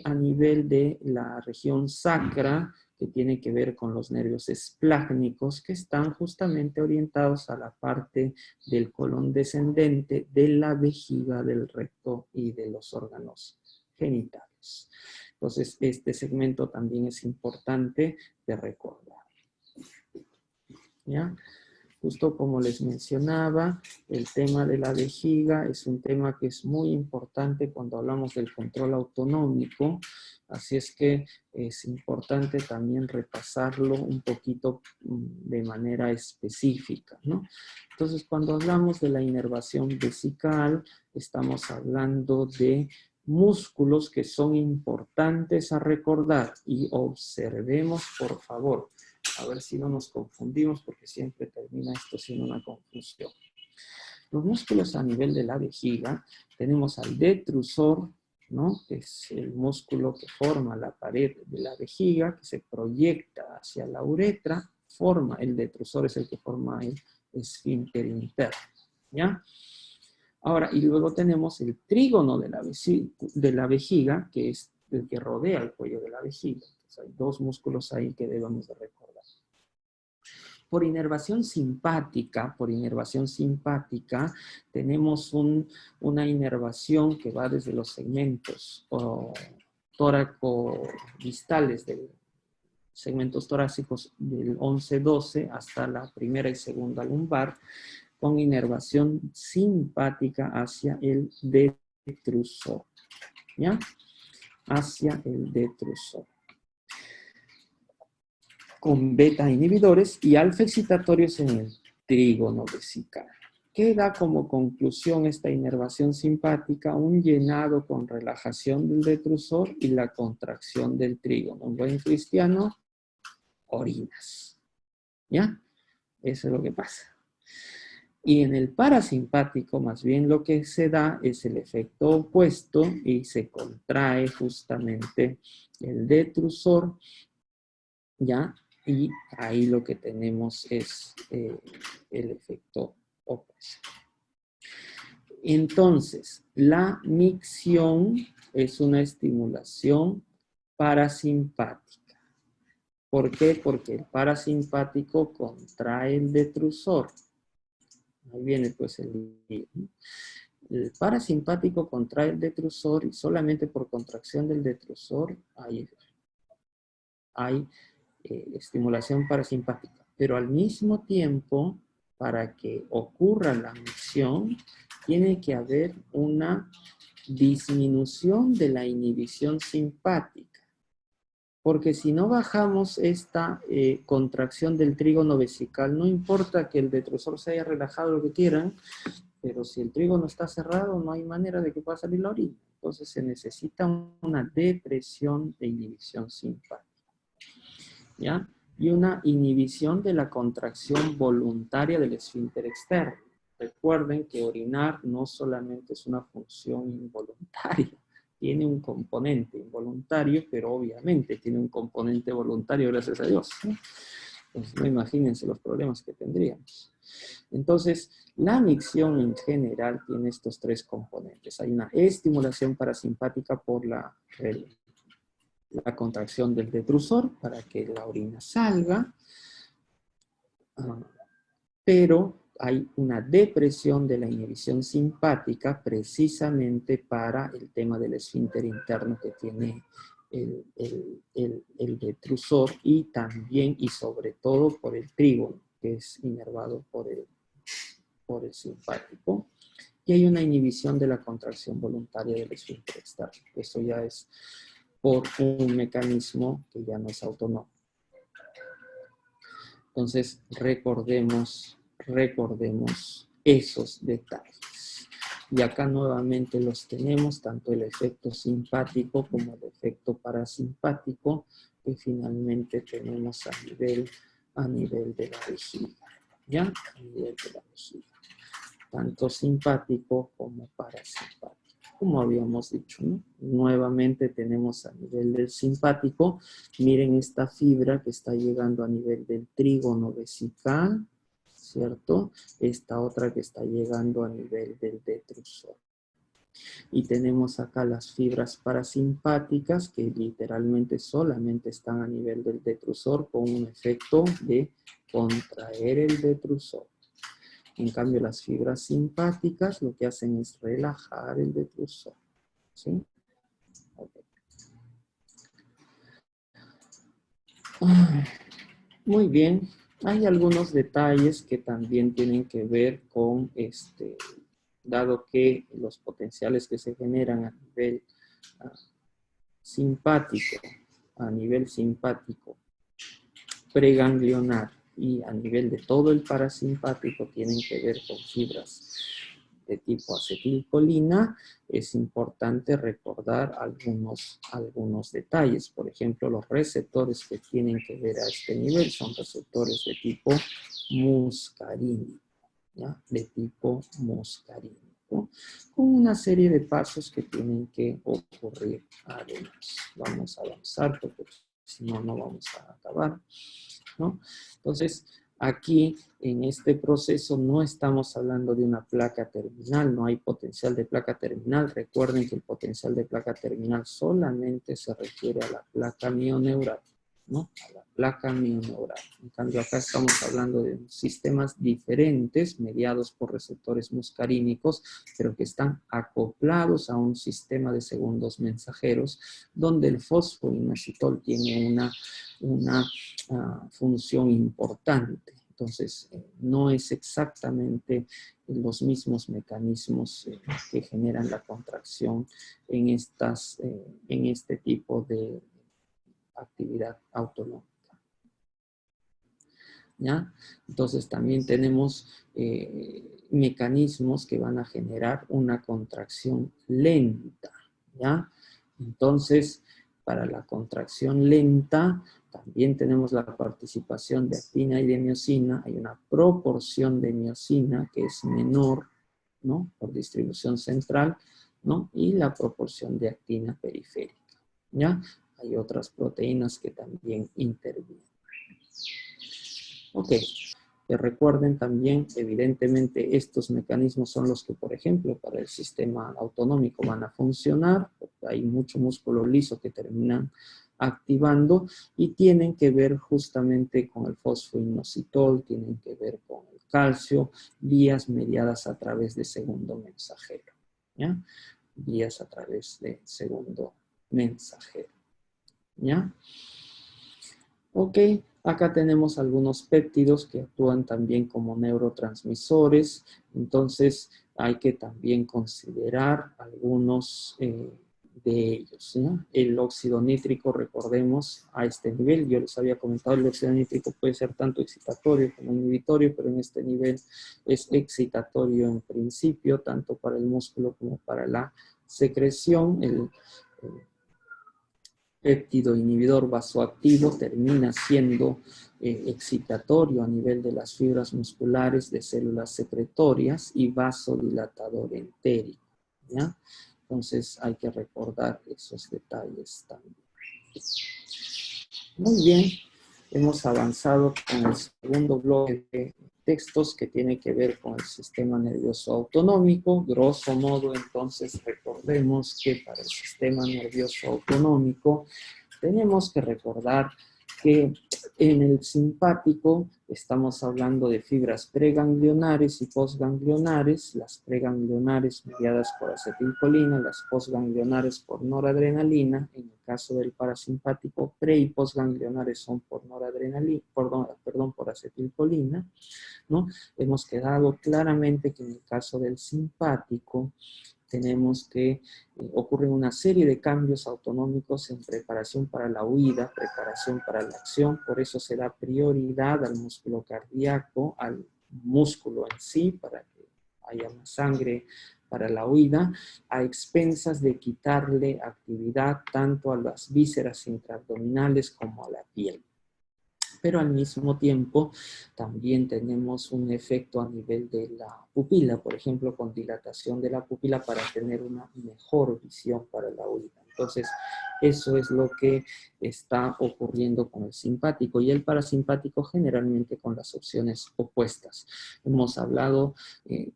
a nivel de la región sacra, que tiene que ver con los nervios esplácnicos, que están justamente orientados a la parte del colon descendente, de la vejiga, del recto y de los órganos genitales. Entonces, este segmento también es importante de recordar. ¿Ya? Justo como les mencionaba, el tema de la vejiga es un tema que es muy importante cuando hablamos del control autonómico, así es que es importante también repasarlo un poquito de manera específica, ¿no? Entonces, cuando hablamos de la inervación vesical, estamos hablando de músculos que son importantes a recordar y observemos, por favor, a ver si no nos confundimos, porque siempre termina esto siendo una confusión. Los músculos a nivel de la vejiga, tenemos al detrusor, ¿no? Que es el músculo que forma la pared de la vejiga, que se proyecta hacia la uretra, forma, el detrusor es el que forma el esfínter interno, ¿ya? Ahora, y luego tenemos el trígono de la vejiga, que es el que rodea el cuello de la vejiga. Entonces, hay dos músculos ahí que debemos de recordar. Por inervación simpática, tenemos una inervación que va desde los segmentos tóraco-distales segmentos torácicos del 11-12 hasta la primera y segunda lumbar, con inervación simpática hacia el detrusor, ¿ya? Hacia el detrusor, con beta inhibidores y alfa excitatorios en el trígono vesical. ¿Qué da como conclusión esta inervación simpática? Un llenado con relajación del detrusor y la contracción del trígono. Un buen cristiano, orinas. ¿Ya? Eso es lo que pasa. Y en el parasimpático, más bien lo que se da es el efecto opuesto y se contrae justamente el detrusor, ¿ya? Y ahí lo que tenemos es el efecto opuesto. Entonces, la micción es una estimulación parasimpática. ¿Por qué? Porque el parasimpático contrae el detrusor. Ahí viene pues el parasimpático contrae el detrusor y solamente por contracción del detrusor hay estimulación parasimpática. Pero al mismo tiempo, para que ocurra la micción, tiene que haber una disminución de la inhibición simpática. Porque si no bajamos esta contracción del trígono vesical, no importa que el detrusor se haya relajado, lo que quieran, pero si el trígono está cerrado, no hay manera de que pueda salir la orina. Entonces se necesita una depresión de inhibición simpática, ¿ya? Y una inhibición de la contracción voluntaria del esfínter externo. Recuerden que orinar no solamente es una función involuntaria, tiene un componente involuntario, pero obviamente tiene un componente voluntario, gracias a Dios, ¿no? Pues no imagínense los problemas que tendríamos. Entonces, la micción en general tiene estos tres componentes. Hay una estimulación parasimpática por la la contracción del detrusor para que la orina salga, pero hay una depresión de la inhibición simpática precisamente para el tema del esfínter interno que tiene el detrusor y también y sobre todo por el trígono, que es inervado por el simpático. Y hay una inhibición de la contracción voluntaria del esfínter externo. Eso ya es por un mecanismo que ya no es autónomo. Entonces, recordemos esos detalles. Y acá nuevamente los tenemos, tanto el efecto simpático como el efecto parasimpático, que finalmente tenemos a nivel de la vejiga. ¿Ya? A nivel de la vejiga. Tanto simpático como parasimpático, como habíamos dicho, ¿no? Nuevamente tenemos a nivel del simpático, miren esta fibra que está llegando a nivel del trígono vesical, ¿cierto? Esta otra que está llegando a nivel del detrusor. Y tenemos acá las fibras parasimpáticas que literalmente solamente están a nivel del detrusor con un efecto de contraer el detrusor. En cambio, las fibras simpáticas lo que hacen es relajar el detrusor. ¿Sí? Okay. Muy bien. Hay algunos detalles que también tienen que ver con, dado que los potenciales que se generan a nivel simpático, preganglionar, y a nivel de todo el parasimpático tienen que ver con fibras de tipo acetilcolina, es importante recordar algunos detalles. Por ejemplo, los receptores que tienen que ver a este nivel son receptores de tipo muscarínico, ¿ya? De tipo muscarínico, con una serie de pasos que tienen que ocurrir además. Vamos a avanzar porque si no, no vamos a acabar, ¿no? Entonces, aquí en este proceso no estamos hablando de una placa terminal, no hay potencial de placa terminal. Recuerden que el potencial de placa terminal solamente se refiere a la placa mioneural, ¿no? A la placa mioneural. En cambio, acá estamos hablando de sistemas diferentes, mediados por receptores muscarínicos, pero que están acoplados a un sistema de segundos mensajeros, donde el fosfoinositol tiene una función importante. Entonces, no es exactamente los mismos mecanismos que generan la contracción en este tipo de actividad autonómica. ¿Ya? Entonces, también tenemos mecanismos que van a generar una contracción lenta. ¿Ya? Entonces, para la contracción lenta, también tenemos la participación de actina y de miosina. Hay una proporción de miosina que es menor, ¿no? Por distribución central, ¿no? Y la proporción de actina periférica, ¿ya? Hay otras proteínas que también intervienen. Ok. Que recuerden también, evidentemente, estos mecanismos son los que, por ejemplo, para el sistema autonómico van a funcionar, porque hay mucho músculo liso que terminan activando y tienen que ver justamente con el fosfoinositol, tienen que ver con el calcio, vías mediadas a través de segundo mensajero, ¿ya? Vías a través de segundo mensajero, ¿ya? Ok, acá tenemos algunos péptidos que actúan también como neurotransmisores, entonces hay que también considerar algunos de ellos, ¿no? El óxido nítrico, recordemos, a este nivel, yo les había comentado, el óxido nítrico puede ser tanto excitatorio como inhibitorio, pero en este nivel es excitatorio en principio, tanto para el músculo como para la secreción. El péptido inhibidor vasoactivo termina siendo excitatorio a nivel de las fibras musculares de células secretorias y vasodilatador entérico, ¿ya? Entonces hay que recordar esos detalles también. Muy bien, hemos avanzado con el segundo bloque de textos que tiene que ver con el sistema nervioso autonómico. Grosso modo, entonces, recordemos que para el sistema nervioso autonómico tenemos que recordar que en el simpático estamos hablando de fibras preganglionares y postganglionares, las preganglionares mediadas por acetilcolina, las postganglionares por noradrenalina. En el caso del parasimpático, pre y postganglionares son por noradrenalina, por acetilcolina, ¿no? Hemos quedado claramente que en el caso del simpático tenemos que ocurren una serie de cambios autonómicos en preparación para la huida, preparación para la acción, por eso se da prioridad al músculo cardíaco, al músculo en sí, para que haya más sangre para la huida, a expensas de quitarle actividad tanto a las vísceras intraabdominales como a la piel. Pero al mismo tiempo también tenemos un efecto a nivel de la pupila, por ejemplo, con dilatación de la pupila para tener una mejor visión para la huida. Entonces, eso es lo que está ocurriendo con el simpático y el parasimpático generalmente con las opciones opuestas. Hemos hablado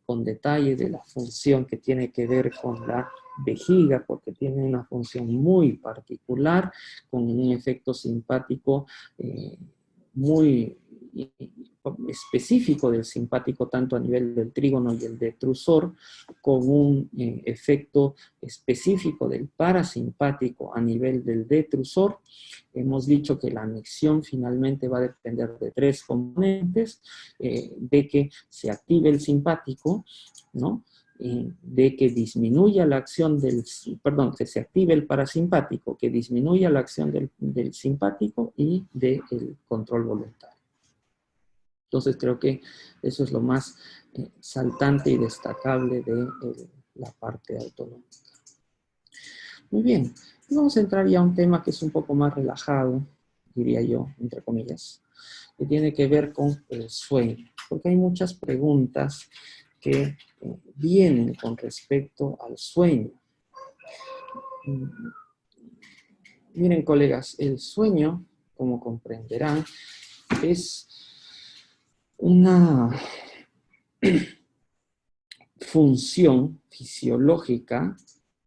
con detalle de la función que tiene que ver con la vejiga, porque tiene una función muy particular, con un efecto simpático muy específico del simpático, tanto a nivel del trígono y el detrusor, con un efecto específico del parasimpático a nivel del detrusor. Hemos dicho que la anexión finalmente va a depender de tres componentes, de que se active el simpático, ¿no? De que disminuya la acción del, perdón, que se active el parasimpático, que disminuya la acción del simpático y del control voluntario. Entonces creo que eso es lo más saltante y destacable de la parte autonómica. Muy bien, vamos a entrar ya a un tema que es un poco más relajado, diría yo, entre comillas, que tiene que ver con el sueño, porque hay muchas preguntas que vienen con respecto al sueño. Miren, colegas, el sueño, como comprenderán, es una función fisiológica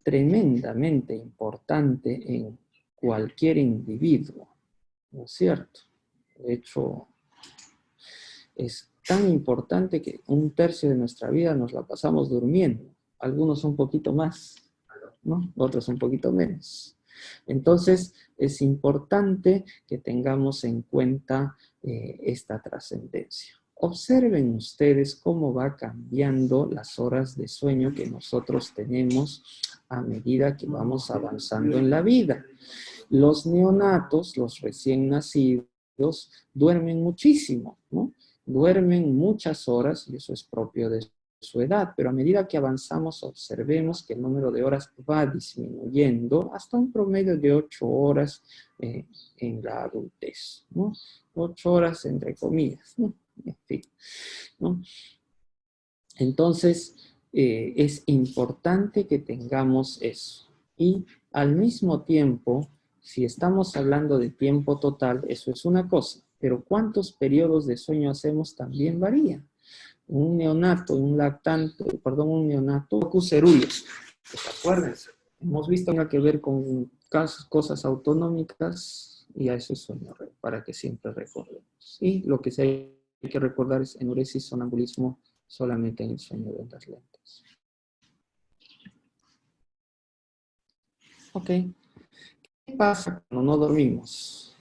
tremendamente importante en cualquier individuo, ¿no es cierto? De hecho, es tan importante que 1/3 de nuestra vida nos la pasamos durmiendo. Algunos un poquito más, ¿no? Otros un poquito menos. Entonces, es importante que tengamos en cuenta esta trascendencia. Observen ustedes cómo va cambiando las horas de sueño que nosotros tenemos a medida que vamos avanzando en la vida. Los neonatos, los recién nacidos, duermen muchísimo, ¿no? Duermen muchas horas, y eso es propio de su edad, pero a medida que avanzamos observemos que el número de horas va disminuyendo hasta un promedio de 8 horas en la adultez, ¿no? 8 horas entre comillas, ¿no? En fin, ¿no? Entonces, es importante que tengamos eso. Y al mismo tiempo, si estamos hablando de tiempo total, eso es una cosa, pero cuántos periodos de sueño hacemos también varía. Un neonato, un neonato, cucerullos. Pues acuérdense, hemos visto que ver con cosas autonómicas y a eso es sueño REM, para que siempre recordemos. Y lo que sí hay que recordar es enuresis, sonambulismo, solamente en el sueño de las lentes. Ok. ¿Qué pasa cuando no dormimos?